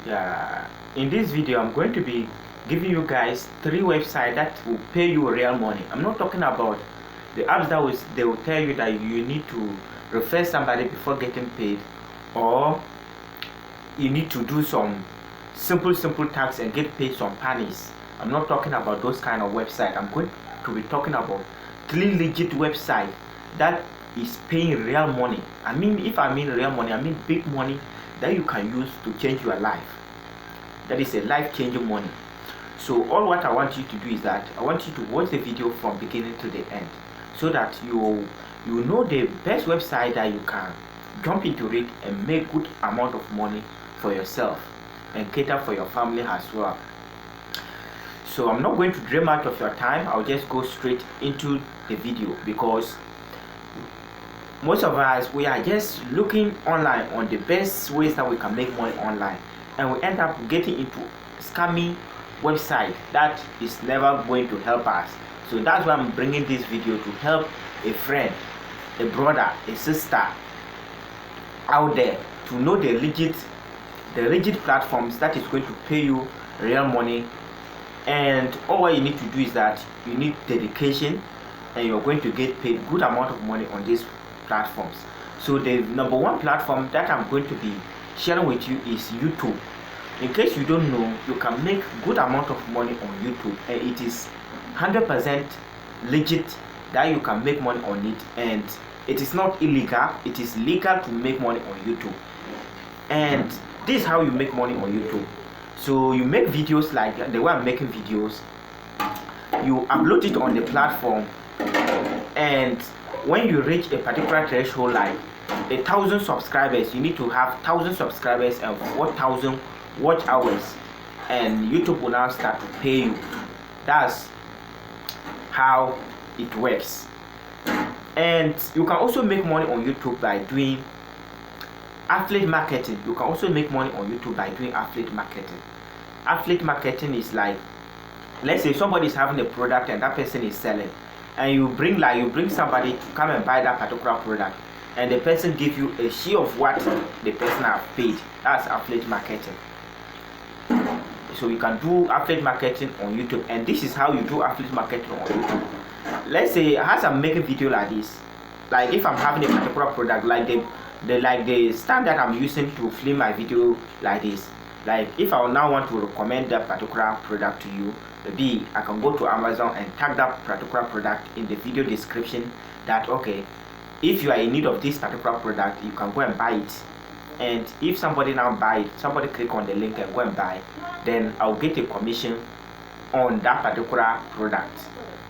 Yeah, in this video I'm going to be giving you guys 3 websites that will pay you real money. I'm not talking about the apps they will tell you that you need to refer somebody before getting paid, or you need to do some simple tasks and get paid some pennies. I'm not talking about those kind of websites. I'm going to be talking about 3 legit websites that is paying real money. If I mean real money, I mean big money that you can use to change your life. That is a life-changing money. So all what I want you to do is that I want you to watch the video from beginning to the end, so that you know the best website that you can jump into it and make good amount of money for yourself and cater for your family as well. So I'm not going to drain much of your time. I'll just go straight into the video, because most of us, we are just looking online on the best ways that we can make money online, and we end up getting into scammy website that is never going to help us. So that's why I'm bringing this video, to help a friend, a brother, a sister out there to know the legit platforms that is going to pay you real money. And all what you need to do is that you need dedication, and you're going to get paid good amount of money on these platforms. So the number one platform that I'm going to be sharing with you is YouTube. In case you don't know, you can make good amount of money on YouTube, and it is 100% legit that you can make money on it, and it is not illegal. It is legal to make money on YouTube. And this is how you make money on YouTube. So you make videos like the way I'm making videos, you upload it on the platform, and when you reach a particular threshold, like 1,000 subscribers, you need to have 1,000 subscribers and 4,000 watch hours, and YouTube will now start to pay you. That's how it works. And you can also make money on YouTube by doing affiliate marketing. You can also make money on YouTube by doing affiliate marketing. Affiliate marketing is like, let's say somebody is having a product and that person is selling, and you bring somebody to come and buy that particular product, and the person give you a share of what the person have paid. That's affiliate marketing. So you can do affiliate marketing on YouTube, and this is how you do affiliate marketing on YouTube. Let's say as I'm making video like this, like if I'm having a particular product, like the stand that I'm using to film my video like this, like if I now want to recommend that particular product to you, maybe I can go to Amazon and tag that particular product in the video description, that okay, if you are in need of this particular product, you can go and buy it. And if somebody now buy it, somebody click on the link and go and buy, then I'll get a commission on that particular product.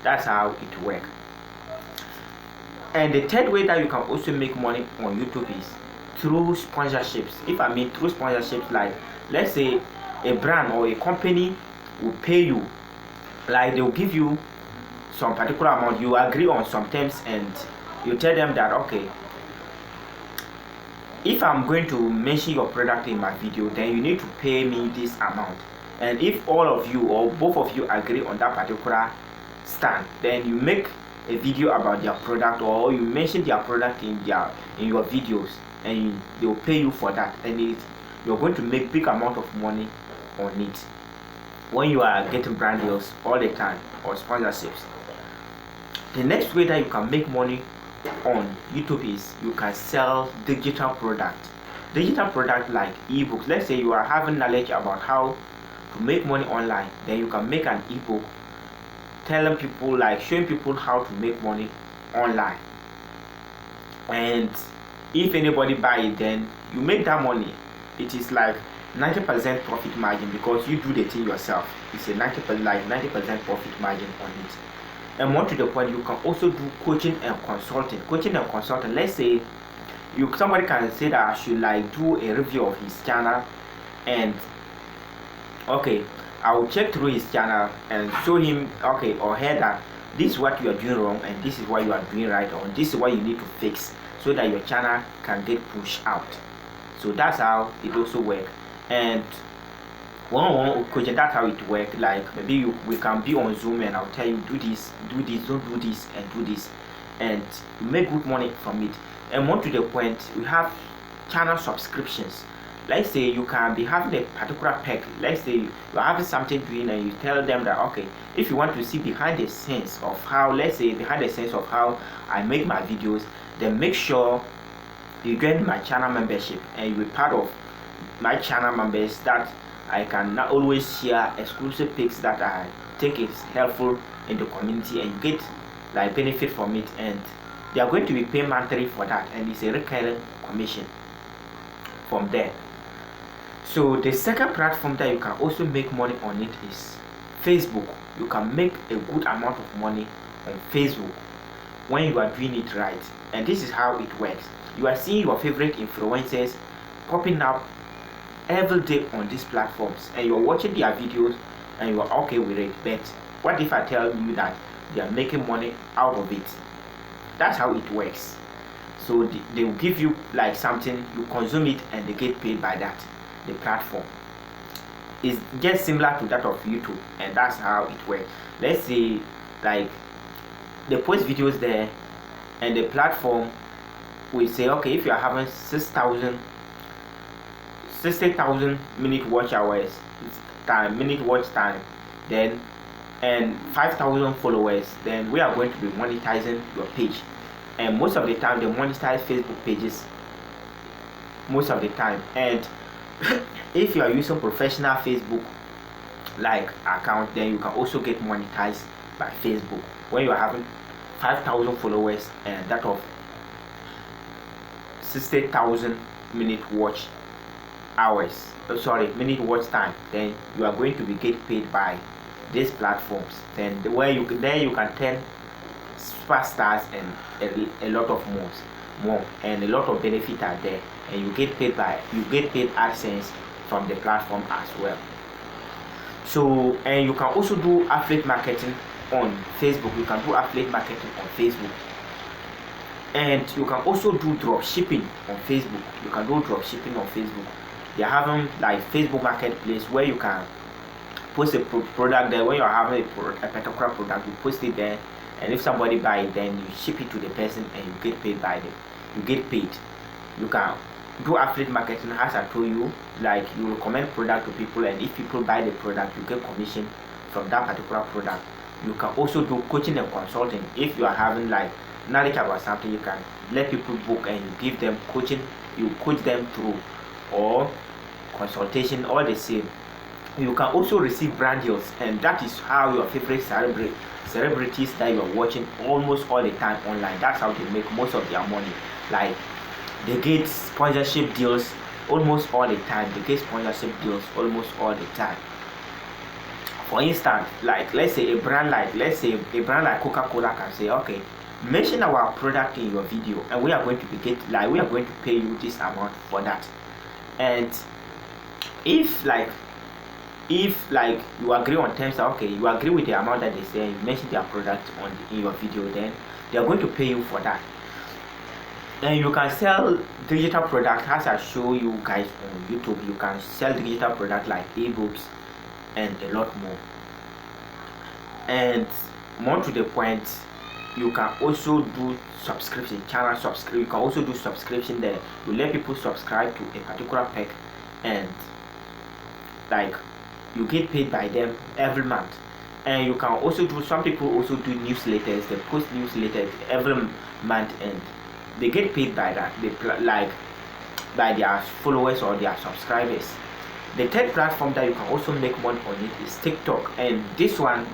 That's how it works. And the third way that you can also make money on YouTube is through sponsorships. If I mean through sponsorships, like let's say a brand or a company will pay you, like they'll give you some particular amount, you agree on some terms, and you tell them that okay, if I'm going to mention your product in my video, then you need to pay me this amount. And if all of you or both of you agree on that particular stand, then you make a video about their product, or you mention their product in your videos, and they will pay you for that, and you're going to make big amount of money on it when you are getting brand deals all the time or sponsorships. The next way that you can make money on YouTube is you can sell digital product like ebooks. Let's say you are having knowledge about how to make money online, then you can make an ebook telling people, like showing people how to make money online, and if anybody buy it, then you make that money. It is like 90% profit margin, because you do the thing yourself. It's a 90% profit margin on it. And more to the point, you can also do coaching and consulting. Let's say somebody can say that I should like do a review of his channel, and okay, I will check through his channel and show him, okay, or her, that this is what you are doing wrong and this is what you are doing right, or this is what you need to fix, so that your channel can get pushed out. So that's how it also works. And one-on-one coaching, that's how it works. Like maybe we can be on Zoom, and I'll tell you do this, don't do this, and do this, and you make good money from it. And more to the point, we have channel subscriptions. let's say you can be having a particular pack. Let's say you're having something doing and you tell them that, okay, if you want to see behind the scenes of how, let's say behind the scenes of how I make my videos, then make sure you get my channel membership and you be part of my channel members, that I can not always share exclusive pics that I think is helpful in the community, and you get like benefit from it, and they are going to be paying monthly for that, and it's a recurring commission from there. So the second platform that you can also make money on it is Facebook. You can make a good amount of money on Facebook when you are doing it right, and this is how it works. You are seeing your favorite influencers popping up every day on these platforms, and you're watching their videos and you are okay with it. But what if I tell you that they are making money out of it? That's how it works. So they will give you like something, you consume it, and they get paid by that. The platform is just similar to that of YouTube, and that's how it works. Let's say like they post videos there, and the platform will say, okay, if you are having 60,000 minute watch hours minute watch time, then and 5,000 followers, then we are going to be monetizing your page. And most of the time they monetize Facebook pages most of the time. And if you are using professional Facebook like account, then you can also get monetized by Facebook when you are having 5,000 followers and that of 60,000 minute watch hours, minute watch time. Then you are going to be get paid by these platforms. Then where you can turn superstars and a lot of more, and a lot of benefit are there, and you get paid AdSense from the platform as well. So, and you can also do affiliate marketing on Facebook. You can do affiliate marketing on Facebook, and you can also do drop shipping on Facebook. You can do drop shipping on Facebook. They are having like Facebook Marketplace where you can post a product there. When you are having a particular product, you post it there, and if somebody buy it, then you ship it to the person and you get paid by them. You get paid. You can do affiliate marketing, as I told you, like you recommend product to people, and if people buy the product, you get commission from that particular product. You can also do coaching and consulting. If you are having like knowledge about something, you can let people book and you give them coaching, you coach them through, or consultation, all the same. You can also receive brand deals, and that is how your favorite celebrities that you are watching almost all the time online, that's how they make most of their money. Like they get sponsorship deals almost all the time. For instance, like let's say a brand like Coca-Cola can say, okay, mention our product in your video, and we are going to pay you this amount for that. And if you agree on terms, okay, you agree with the amount that they say, you mention their product in your video, then they are going to pay you for that. And you can sell digital products, as I show you guys on YouTube. You can sell digital products like ebooks and a lot more. And more to the point, you can also do subscription, you can also do subscription there. You let people subscribe to a particular pack, and like you get paid by them every month. And you can also do, some people also do newsletters. They post newsletters every month, and they get paid by that. They like by their followers or their subscribers. The third platform that you can also make money on it is TikTok, and this one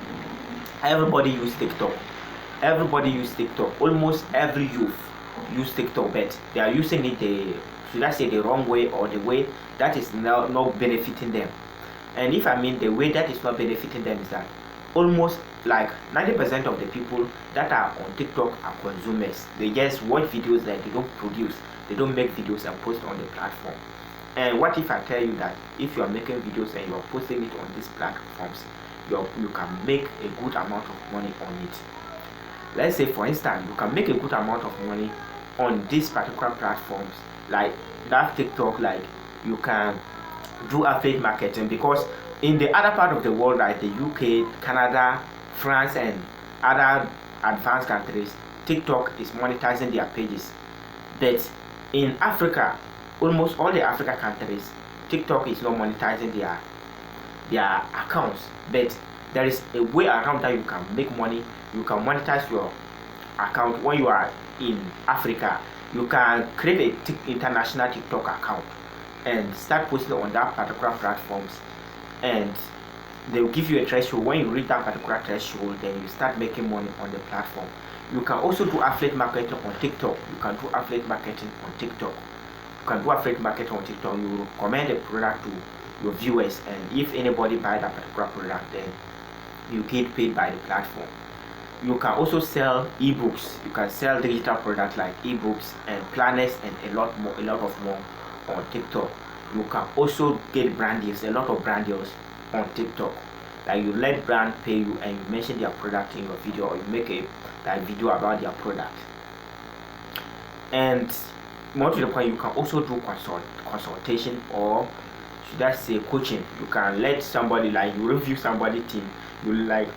everybody use TikTok. Almost every youth use TikTok, but they are using it the wrong way, or the way that is not benefiting them. And if I mean the way that is not benefiting them, is that almost like 90% of the people that are on TikTok are consumers. They just watch videos that they don't produce. They don't make videos and post on the platform. And what if I tell you that if you are making videos and you are posting it on these platforms, you can make a good amount of money on it? Let's say, for instance, you can make a good amount of money on these particular platforms like that TikTok. Like you can do affiliate marketing, because in the other part of the world, like the UK, Canada, France, and other advanced countries, TikTok is monetizing their pages. But in Africa, almost all the African countries, TikTok is not monetizing their accounts, but there is a way around that you can make money. You can monetize your account when you are in Africa. You can create a international TikTok account and start posting on that particular platforms, and they will give you a threshold. When you reach that particular threshold, then you start making money on the platform. You can also do affiliate marketing on TikTok. You can do affiliate marketing on TikTok. You can do affiliate marketing on TikTok. You recommend a product to your viewers, and if anybody buy that particular product, then you get paid by the platform. You can also sell ebooks. You can sell digital products like ebooks and planners and a lot of more on TikTok. You can also get brand deals, a lot of brand deals on TikTok. Like you let brand pay you and you mention their product in your video, or you make a video about their product. And more to the point, you can also do consultation, or should I say coaching. You can let somebody, like you review somebody's team. You like,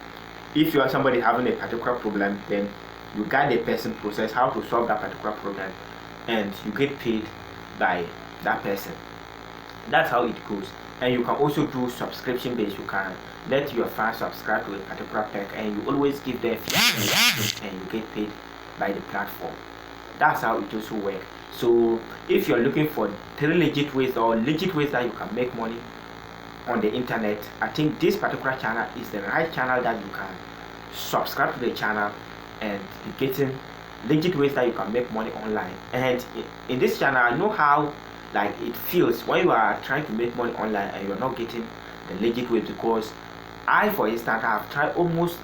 if you are somebody having a particular problem, then you guide the person process how to solve that particular problem, and you get paid by that person. That's how it goes. And you can also do subscription based. You can let your fans subscribe to a particular pack, and you always give them feedback, and you get paid by the platform. That's how it also works. So if you're looking for 3 legit ways, or legit ways that you can make money on the internet, I think this particular channel is the right channel that you can subscribe to the channel and be getting legit ways that you can make money online. And in this channel, I know how like it feels when you are trying to make money online and you're not getting the legit way, because I, for instance, I have tried almost,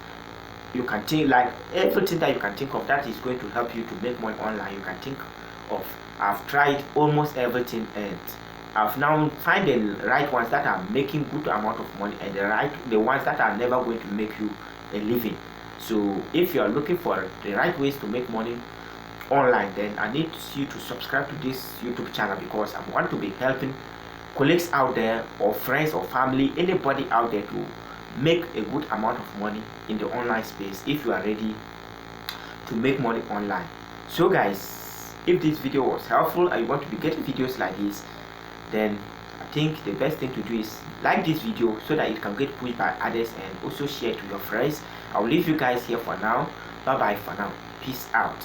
you can think like everything that you can think of that is going to help you to make money online, you can think of. I've tried almost everything, and I've now find the right ones that are making good amount of money, and the ones that are never going to make you a living. So if you are looking for the right ways to make money online, then I need you to subscribe to this YouTube channel, because I want to be helping colleagues out there, or friends or family, anybody out there, to make a good amount of money in the online space if you are ready to make money online. So guys, if this video was helpful and you want to be getting videos like this, then I think the best thing to do is like this video so that it can get pushed by others, and also share it to your friends. I'll leave you guys here for now. Bye bye for now. Peace out.